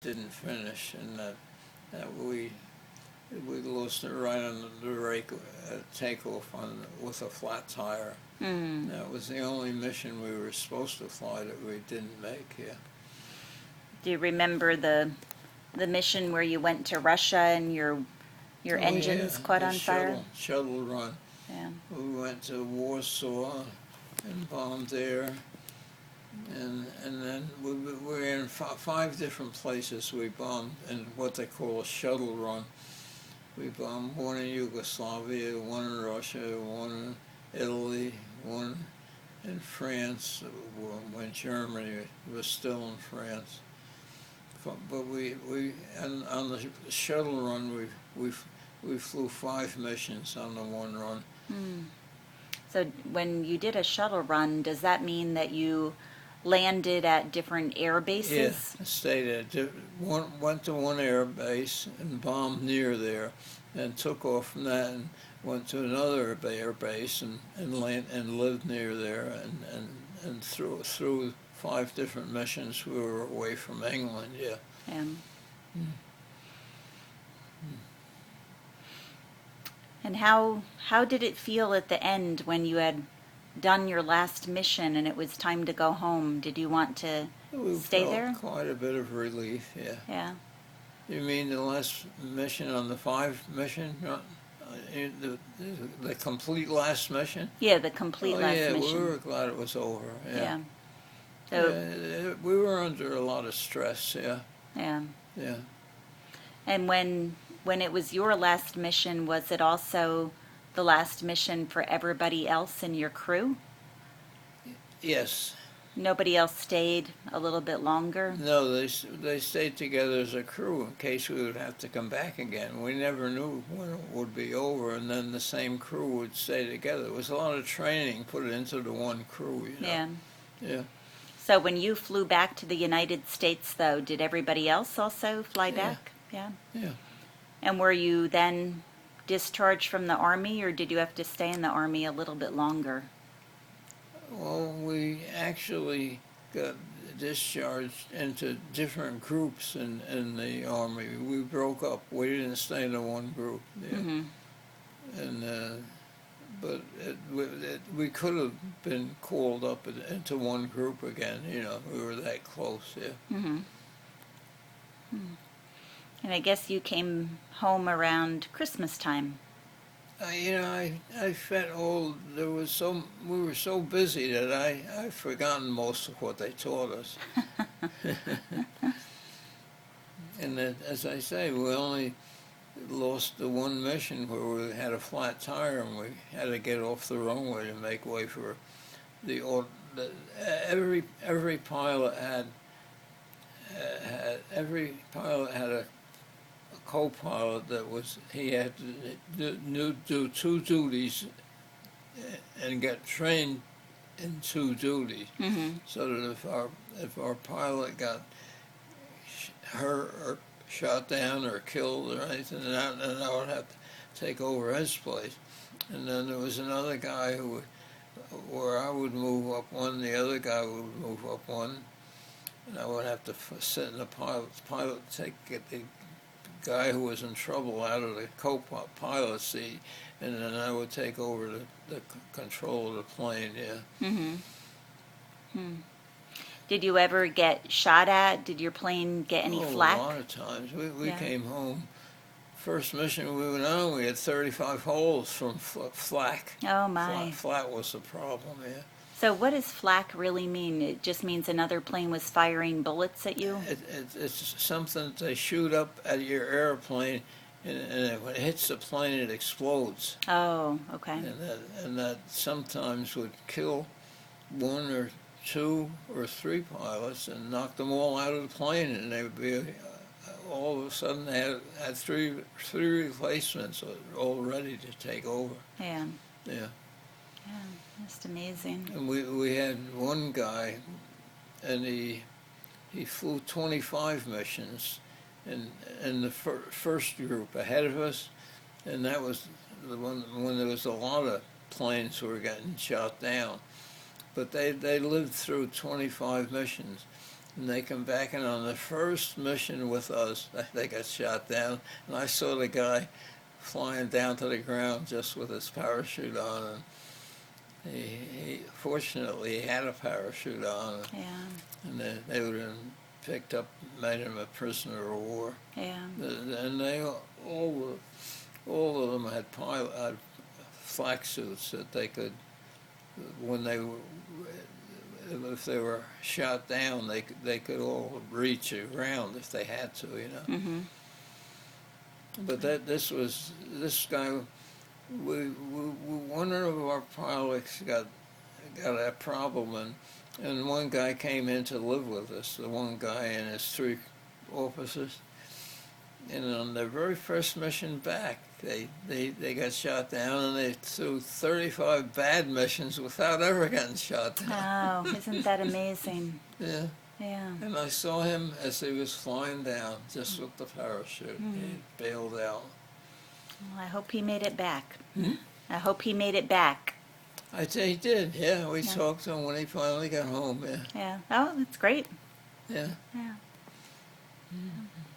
didn't finish, and that we lost it right on the rake takeoff with a flat tire. That was the only mission we were supposed to fly that we didn't make. Yeah. Do you remember the mission where you went to Russia and your engines caught on fire? Shuttle run. Yeah. We went to Warsaw and bombed there, and then we were in five different places. We bombed in what they call a shuttle run. We bombed one in Yugoslavia, one in Russia, one in Italy, one in France, when Germany was still in France. But on the shuttle run, we flew 5 missions on the one run. So when you did a shuttle run, does that mean that you landed at different air bases? Yeah, stayed at went to one air base and bombed near there, and took off from that and went to another air base and lived near there, and through 5 different missions we were away from England. Yeah. And how did it feel at the end when you had done your last mission and it was time to go home? Did you want to stay there? Quite a bit of relief. Yeah. Yeah. You mean the last mission on the 5 mission? The complete last mission? Yeah, the complete last mission. Yeah, we were glad it was over. Yeah. So we were under a lot of stress. Yeah. Yeah. Yeah. And when it was your last mission, was it also the last mission for everybody else in your crew? Yes. Nobody else stayed a little bit longer? No, they stayed together as a crew in case we would have to come back again. We never knew when it would be over, and then the same crew would stay together. It was a lot of training put into the one crew, you know. Yeah. Yeah. So when you flew back to the United States, though, did everybody else also fly back? Yeah. Yeah. And were you then discharged from the Army, or did you have to stay in the Army a little bit longer? Well, we actually got discharged into different groups in the Army. We broke up. We didn't stay in the one group. Yeah. And but we could have been called up into one group again. You know, we were that close. Yeah. And I guess you came home around Christmas time. You know, I felt old. We were so busy that I've forgotten most of what they taught us. And as I say, we only lost the one mission where we had a flat tire and we had to get off the runway to make way for every pilot had a co-pilot that he had to do 2 duties and get trained in 2 duties, so that if our pilot got hurt or shot down or killed or anything, then I would have to take over his place. And then there was another guy where I would move up one, the other guy would move up one, and I would have to sit in the pilot get the guy who was in trouble out of the co-pilot seat, and then I would take over the control of the plane. Yeah. Did you ever get shot at? Did your plane get any flak? A lot of times. We came home. First mission we went on, we had 35 holes from flak. Oh my! Flak was the problem. Yeah. So what does flak really mean? It just means another plane was firing bullets at you? It's something that they shoot up at your airplane, and when it hits the plane, it explodes. Oh, okay. And that sometimes would kill 1 or 2 or 3 pilots and knock them all out of the plane, and they would be all of a sudden they had three replacements all ready to take over. Yeah. Yeah. Yeah, that's amazing. And we had one guy, and he flew 25 missions in the first group ahead of us, and that was the one when there was a lot of planes were getting shot down. But they lived through 25 missions. And they come back, and on the first mission with us, they got shot down. And I saw the guy flying down to the ground just with his parachute on. And he fortunately, he had a parachute on. Yeah. And they would have picked up, made him a prisoner of war. Yeah. And they all of them had flak suits that they could, when they were, if they were shot down, they could all reach around if they had to, you know. Mm-hmm. But this guy. One of our pilots got a problem, and one guy came in to live with us. The one guy and his 3 officers. And on their very first mission back, they got shot down, and they threw 35 bad missions without ever getting shot down. Wow, isn't that amazing? Yeah. Yeah. And I saw him as he was flying down, just with the parachute. He bailed out. Well, I hope he made it back. Hmm? I hope he made it back. I'd say he did, yeah. We talked to him when he finally got home, yeah. Yeah. Oh, that's great. Yeah. Yeah.